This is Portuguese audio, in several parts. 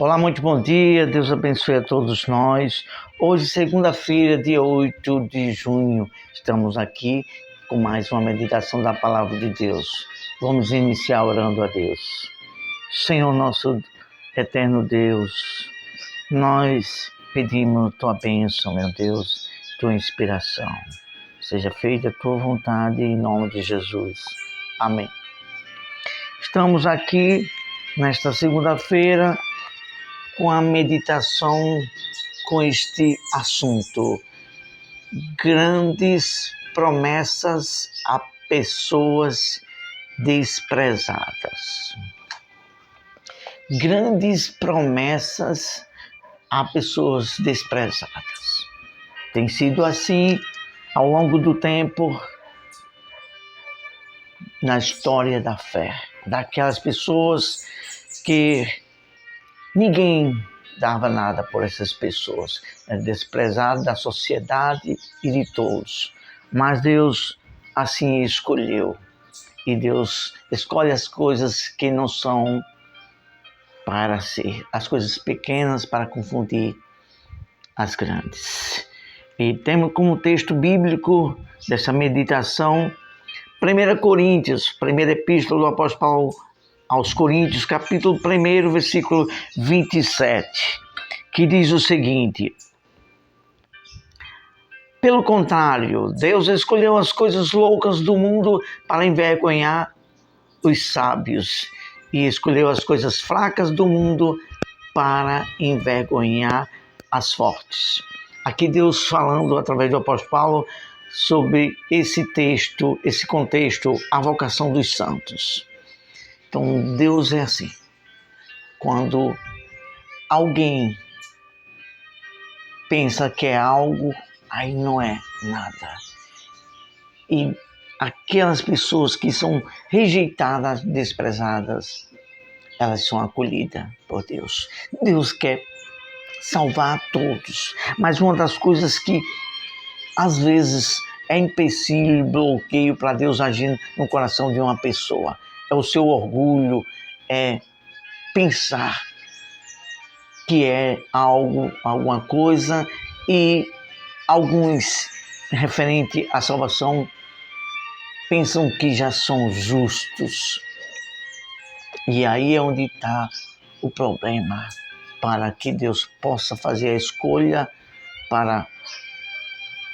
Olá, muito bom dia, Deus abençoe a todos nós. Hoje, segunda-feira, dia 8 de junho, estamos aqui com mais uma meditação da Palavra de Deus. Vamos iniciar orando a Deus. Senhor nosso eterno Deus, nós pedimos Tua bênção, meu Deus, Tua inspiração. Seja feita a Tua vontade em nome de Jesus. Amém. Estamos aqui nesta segunda-feira com a meditação com este assunto: grandes promessas a pessoas desprezadas. Grandes promessas a pessoas desprezadas. Tem sido assim ao longo do tempo na história da fé, daquelas pessoas que ninguém dava nada por essas pessoas, é desprezado da sociedade e de todos. Mas Deus assim escolheu. E Deus escolhe as coisas que não são para ser, as coisas pequenas para confundir as grandes. E temos como texto bíblico dessa meditação 1 Coríntios, primeira epístola do apóstolo Paulo aos Coríntios, capítulo 1, versículo 27, que diz o seguinte: pelo contrário, Deus escolheu as coisas loucas do mundo para envergonhar os sábios, e escolheu as coisas fracas do mundo para envergonhar as fortes. Aqui Deus falando através do apóstolo Paulo sobre esse texto, esse contexto, a vocação dos santos. Então Deus é assim. Quando alguém pensa que é algo, aí não é nada. E aquelas pessoas que são rejeitadas, desprezadas, elas são acolhidas por Deus. Deus quer salvar todos. Mas uma das coisas que às vezes é empecilho, bloqueio para Deus agir no coração de uma pessoa, é o seu orgulho, é pensar que é algo, alguma coisa, e alguns, referente à salvação, pensam que já são justos. E aí é onde está o problema, para que Deus possa fazer a escolha para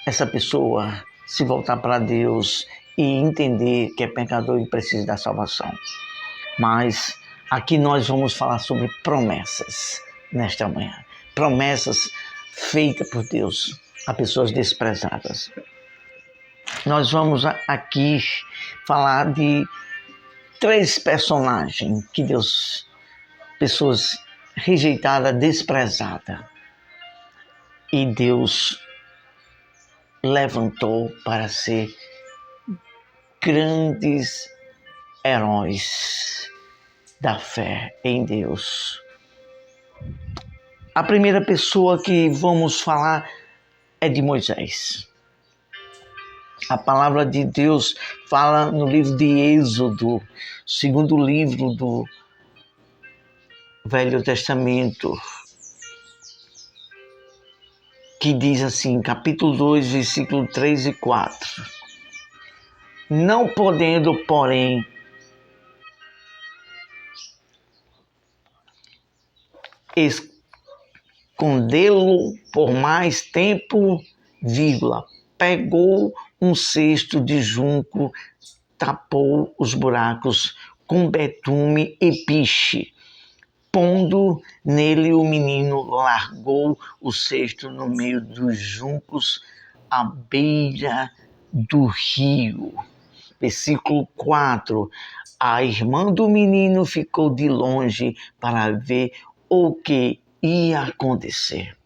essa pessoa se voltar para Deus e entender que é pecador e precisa da salvação. Mas aqui nós vamos falar sobre promessas nesta manhã. Promessas feitas por Deus a pessoas desprezadas. Nós vamos aqui falar de 3 personagens que Deus, pessoas rejeitadas, desprezadas, e Deus levantou para ser grandes heróis da fé em Deus. A primeira pessoa que vamos falar é de Moisés. A palavra de Deus fala no livro de Êxodo, segundo livro do Velho Testamento, que diz assim, capítulo 2, versículo 3 e 4. Não podendo, porém, escondê-lo por mais tempo, pegou um cesto de junco, tapou os buracos com betume e piche. Pondo nele, o menino largou o cesto no meio dos juncos, à beira do rio. Versículo 4. A irmã do menino ficou de longe para ver o que ia acontecer.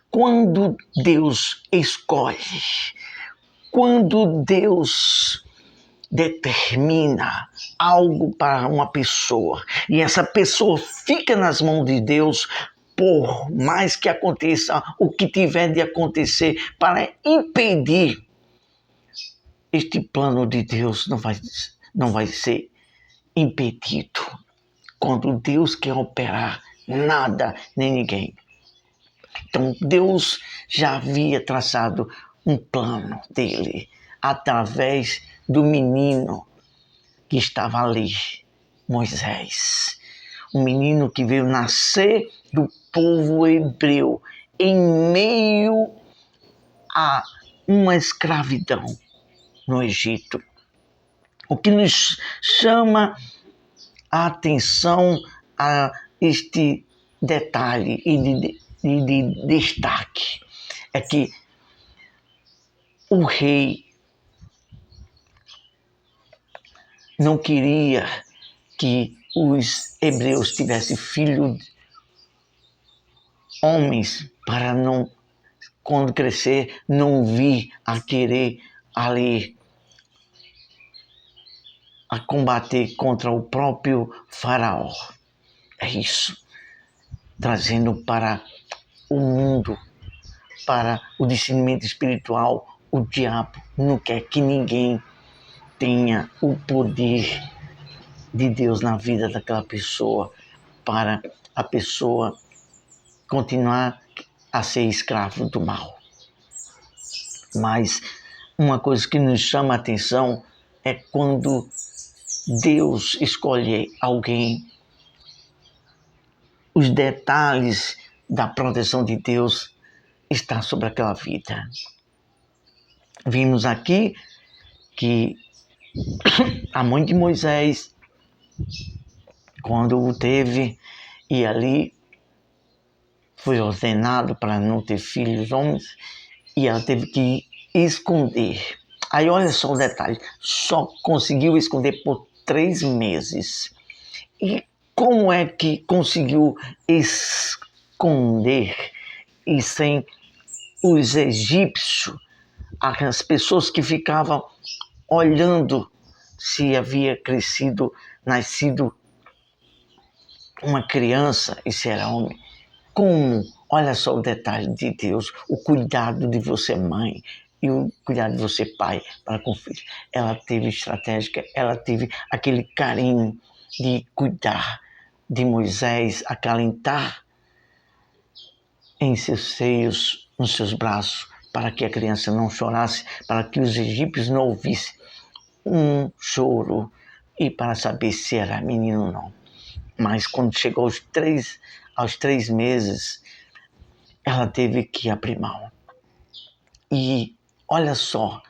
Quando Deus escolhe, quando Deus determina algo para uma pessoa e essa pessoa fica nas mãos de Deus, por mais que aconteça o que tiver de acontecer para impedir, este plano de Deus não vai ser impedido. Quando Deus quer operar, nada nem ninguém. Então Deus já havia traçado um plano dele através do menino que estava ali, Moisés. Um menino que veio nascer do povo hebreu em meio a uma escravidão no Egito. O que nos chama a atenção a este detalhe e de destaque é que o rei não queria que os hebreus tivessem filhos homens para não, quando crescer, não vir a querer ali a combater contra o próprio faraó. É isso, trazendo para o mundo, para o discernimento espiritual, o diabo não quer que ninguém tenha o poder de Deus na vida daquela pessoa, para a pessoa continuar a ser escravo do mal. Mas uma coisa que nos chama a atenção é quando Deus escolhe alguém, os detalhes da proteção de Deus estão sobre aquela vida. Vimos aqui que a mãe de Moisés, quando o teve, e ali foi ordenado para não ter filhos homens, e ela teve que esconder. Aí olha só o detalhe, só conseguiu esconder por 3 meses. E como é que conseguiu esconder e sem os egípcios, as pessoas que ficavam olhando se havia nascido uma criança e se era homem? Como? Olha só o detalhe de Deus, o cuidado de você mãe e o cuidado de você pai para com o filho. Ela teve estratégia, ela teve aquele carinho de cuidar de Moisés, acalentar em seus seios, nos seus braços, para que a criança não chorasse, para que os egípcios não ouvissem um choro e para saber se era menino ou não. Mas quando chegou aos 3 meses, ela teve que abrir mão. E olha só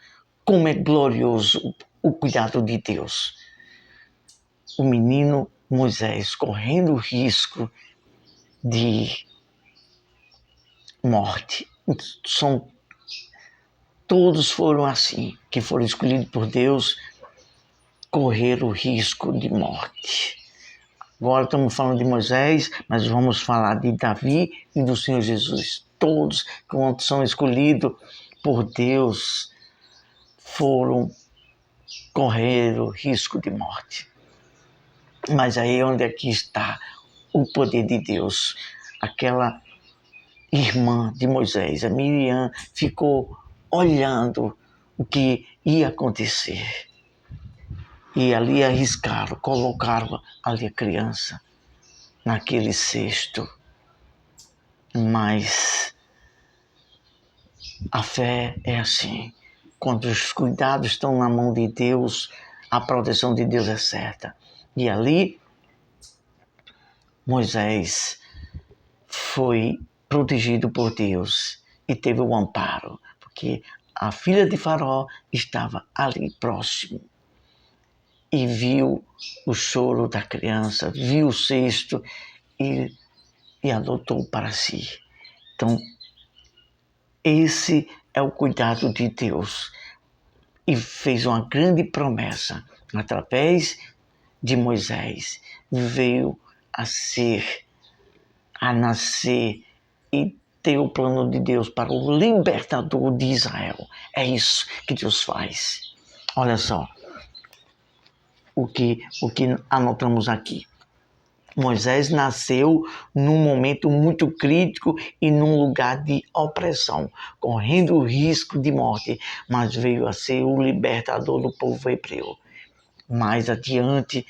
como é glorioso o cuidado de Deus. O menino Moisés correndo o risco de morte. Todos foram assim, que foram escolhidos por Deus, correr o risco de morte. Agora estamos falando de Moisés, mas vamos falar de Davi e do Senhor Jesus. Todos, quando são escolhidos por Deus, foram correr o risco de morte. Mas aí onde é que está o poder de Deus? Aquela irmã de Moisés, a Miriam, ficou olhando o que ia acontecer. E ali arriscaram, colocaram ali a criança naquele cesto. Mas a fé é assim. Quando os cuidados estão na mão de Deus, a proteção de Deus é certa. E ali, Moisés foi protegido por Deus e teve o amparo, porque a filha de Faraó estava ali próximo e viu o choro da criança, viu o cesto e adotou para si. Então, esse é o cuidado de Deus. E fez uma grande promessa. Através de Moisés, veio a nascer e ter o plano de Deus para o libertador de Israel. É isso que Deus faz. Olha só o que anotamos aqui. Moisés nasceu num momento muito crítico e num lugar de opressão, correndo o risco de morte, mas veio a ser o libertador do povo hebreu. Mais adiante,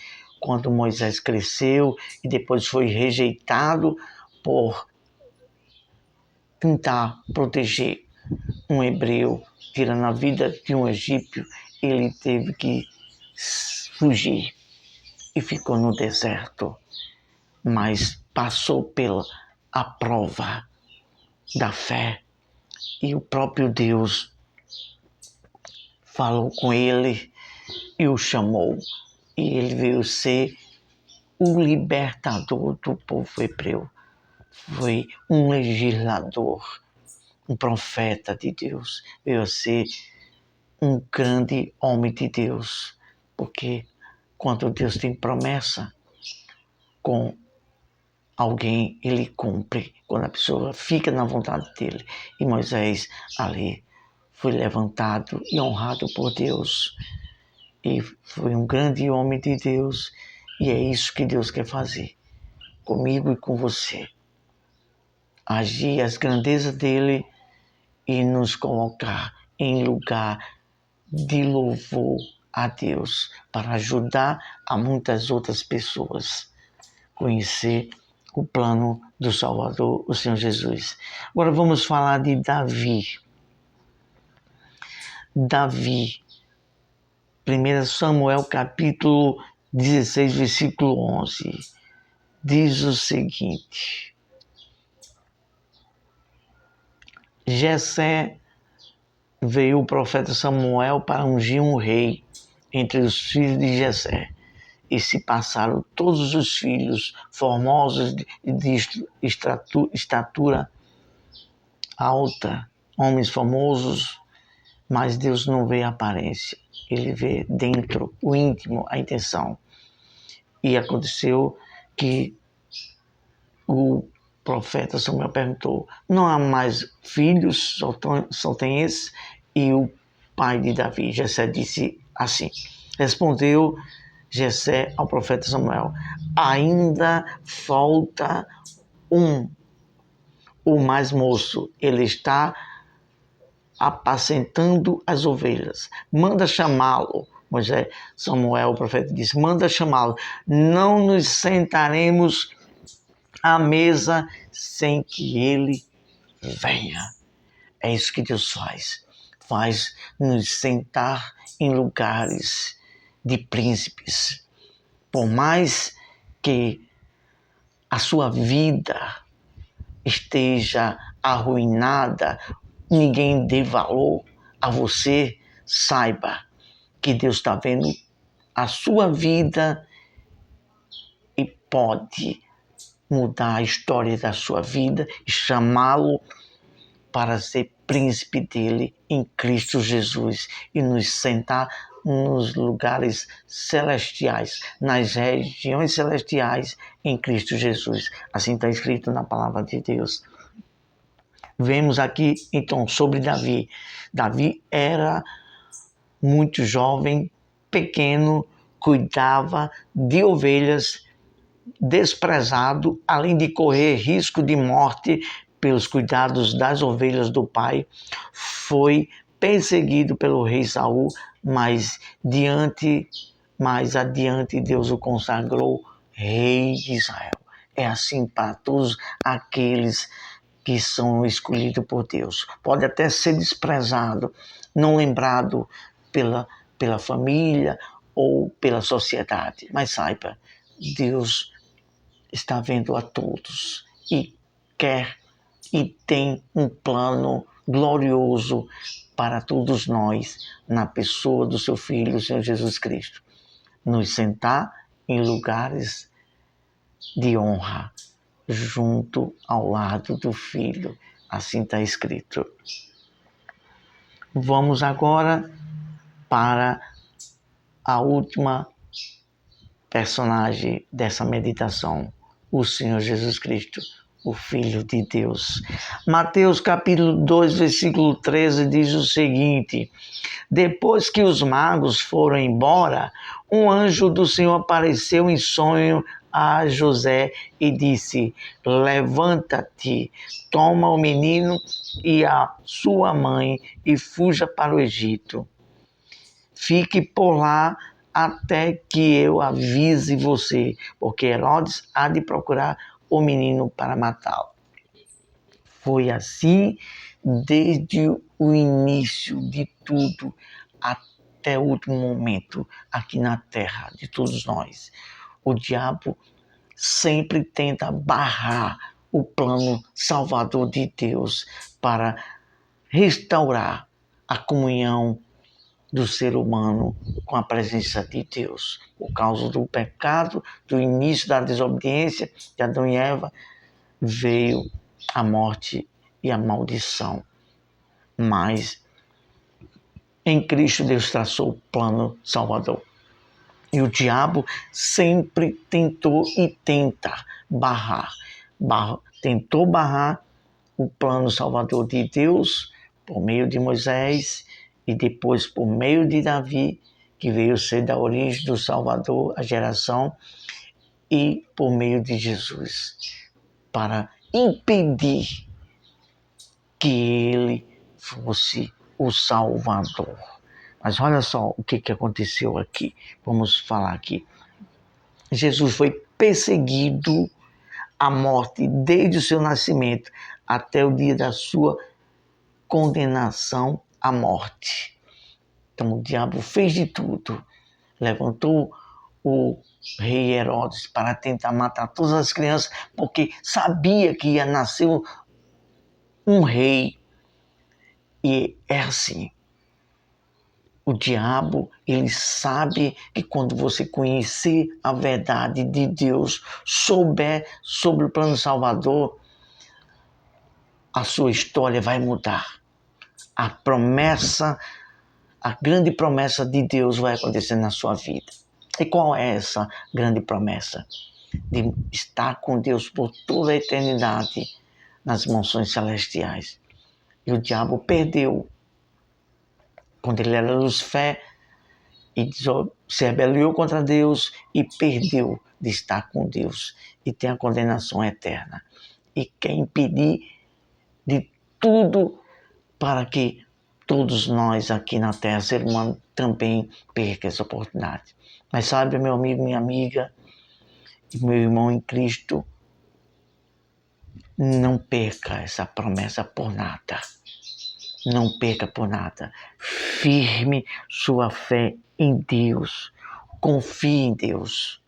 quando Moisés cresceu e depois foi rejeitado por tentar proteger um hebreu, tirando a vida de um egípcio, ele teve que fugir e ficou no deserto, mas passou pela a prova da fé e o próprio Deus falou com ele e o chamou, e ele veio ser o libertador do povo hebreu. Foi um legislador, um profeta de Deus, veio a ser um grande homem de Deus, porque quando Deus tem promessa com alguém, ele cumpre, quando a pessoa fica na vontade dele. E Moisés ali foi levantado e honrado por Deus, e foi um grande homem de Deus, e é isso que Deus quer fazer comigo e com você, agir as grandezas dele e nos colocar em lugar de louvor a Deus, para ajudar a muitas outras pessoas conhecer o plano do Salvador, o Senhor Jesus. Agora vamos falar de Davi. Davi, 1 Samuel capítulo 16, versículo 11, diz o seguinte: Jessé veio o profeta Samuel para ungir um rei entre os filhos de Jessé. E se passaram todos os filhos formosos de estatura alta, homens famosos, mas Deus não vê a aparência, ele vê dentro, o íntimo, a intenção. E aconteceu que o profeta Samuel perguntou: não há mais filhos, só tem esse? E o pai de Davi, Jessé, disse assim: respondeu Jessé ao profeta Samuel: ainda falta um, o mais moço, ele está apacentando as ovelhas, manda chamá-lo. Samuel, o profeta, disse: manda chamá-lo, não nos sentaremos à mesa sem que ele venha. É isso que Deus faz nos sentar em lugares de príncipes. Por mais que a sua vida esteja arruinada, ninguém dê valor a você, saiba que Deus está vendo a sua vida e pode mudar a história da sua vida e chamá-lo para ser príncipe dele em Cristo Jesus e nos sentar nos lugares celestiais, nas regiões celestiais em Cristo Jesus. Assim está escrito na palavra de Deus. Vemos aqui então sobre Davi. Davi era muito jovem, pequeno, cuidava de ovelhas, desprezado, além de correr risco de morte pelos cuidados das ovelhas do pai, foi perseguido pelo rei Saul, mas mais adiante Deus o consagrou rei de Israel. É assim para todos aqueles que são escolhidos por Deus. Pode até ser desprezado, não lembrado pela família ou pela sociedade, mas saiba, Deus está vendo a todos e quer e tem um plano glorioso para todos nós, na pessoa do seu Filho, o Senhor Jesus Cristo. Nos sentar em lugares de honra, junto ao lado do Filho. Assim está escrito. Vamos agora para a última personagem dessa meditação, o Senhor Jesus Cristo, o Filho de Deus. Mateus capítulo 2, versículo 13 diz o seguinte: depois que os magos foram embora, um anjo do Senhor apareceu em sonho a José e disse: levanta-te, toma o menino e a sua mãe e fuja para o Egito. Fique por lá até que eu avise você, porque Herodes há de procurar o menino para matá-lo. Foi assim desde o início de tudo até o último momento aqui na terra de todos nós. O diabo sempre tenta barrar o plano salvador de Deus para restaurar a comunhão do ser humano com a presença de Deus. Por causa do pecado, do início da desobediência de Adão e Eva, veio a morte e a maldição. Mas em Cristo Deus traçou o plano salvador. E o diabo sempre tentou e tenta tentou barrar o plano salvador de Deus por meio de Moisés e depois por meio de Davi, que veio ser da origem do Salvador, a geração, e por meio de Jesus, para impedir que ele fosse o Salvador. Mas olha só o que aconteceu aqui. Vamos falar aqui. Jesus foi perseguido à morte desde o seu nascimento até o dia da sua condenação à morte. Então o diabo fez de tudo. Levantou o rei Herodes para tentar matar todas as crianças, porque sabia que ia nascer um rei. E é assim. O diabo, ele sabe que quando você conhecer a verdade de Deus, souber sobre o plano salvador, a sua história vai mudar. A grande promessa de Deus vai acontecer na sua vida. E qual é essa grande promessa? De estar com Deus por toda a eternidade nas mansões celestiais. E o diabo perdeu. Quando ele era Lucifer, e se rebelou contra Deus e perdeu de estar com Deus e tem a condenação eterna. E quer impedir de tudo para que todos nós aqui na Terra, ser humano, também perca essa oportunidade. Mas sabe, meu amigo, minha amiga, e meu irmão em Cristo, não perca essa promessa por nada. Não perca por nada. Firme sua fé em Deus. Confie em Deus.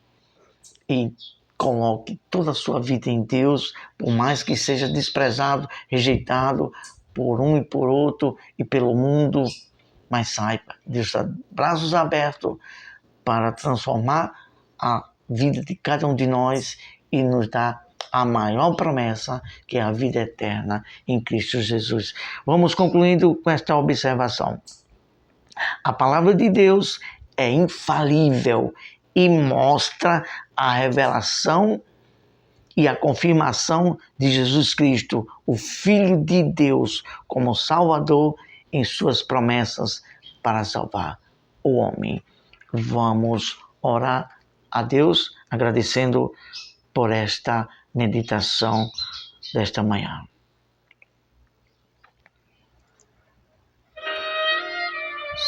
E coloque toda a sua vida em Deus, por mais que seja desprezado, rejeitado por um e por outro e pelo mundo. Mas saiba, Deus está de braços abertos para transformar a vida de cada um de nós e nos dar a maior promessa, que é a vida eterna em Cristo Jesus. Vamos concluindo com esta observação. A palavra de Deus é infalível e mostra a revelação e a confirmação de Jesus Cristo, o Filho de Deus, como Salvador em suas promessas para salvar o homem. Vamos orar a Deus agradecendo por esta meditação desta manhã.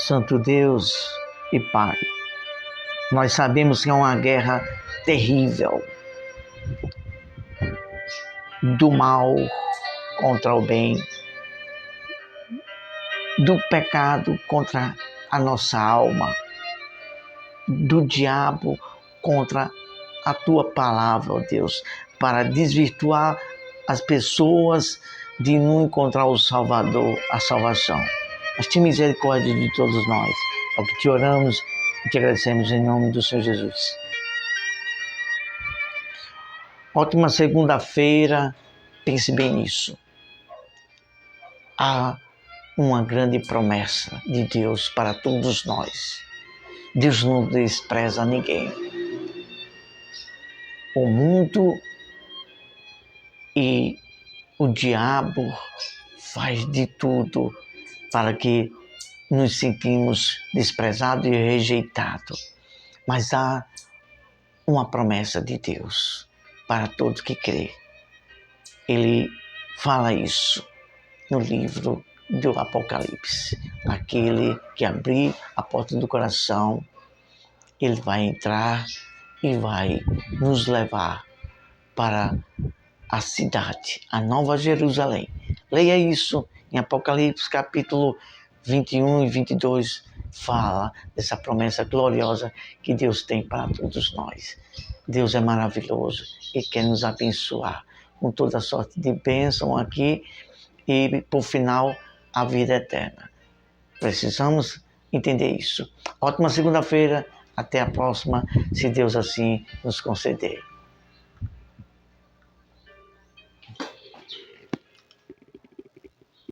Santo Deus e Pai, nós sabemos que é uma guerra terrível do mal contra o bem, do pecado contra a nossa alma, do diabo contra a Tua palavra, ó Deus, para desvirtuar as pessoas de não encontrar o Salvador, a salvação. Mas tenha misericórdia de todos nós. É o que te oramos e te agradecemos em nome do Senhor Jesus. Ótima segunda-feira, pense bem nisso. Há uma grande promessa de Deus para todos nós. Deus não despreza ninguém. O mundo e o diabo faz de tudo para que nos sentimos desprezados e rejeitados. Mas há uma promessa de Deus para todo que crê. Ele fala isso no livro do Apocalipse. Aquele que abrir a porta do coração Ele vai entrar e vai nos levar para a cidade, a Nova Jerusalém. Leia isso em Apocalipse capítulo 21 e 22, fala dessa promessa gloriosa que Deus tem para todos nós. Deus é maravilhoso e quer nos abençoar com toda sorte de bênção aqui e, por final, a vida eterna. Precisamos entender isso. Ótima segunda-feira, até a próxima, se Deus assim nos conceder.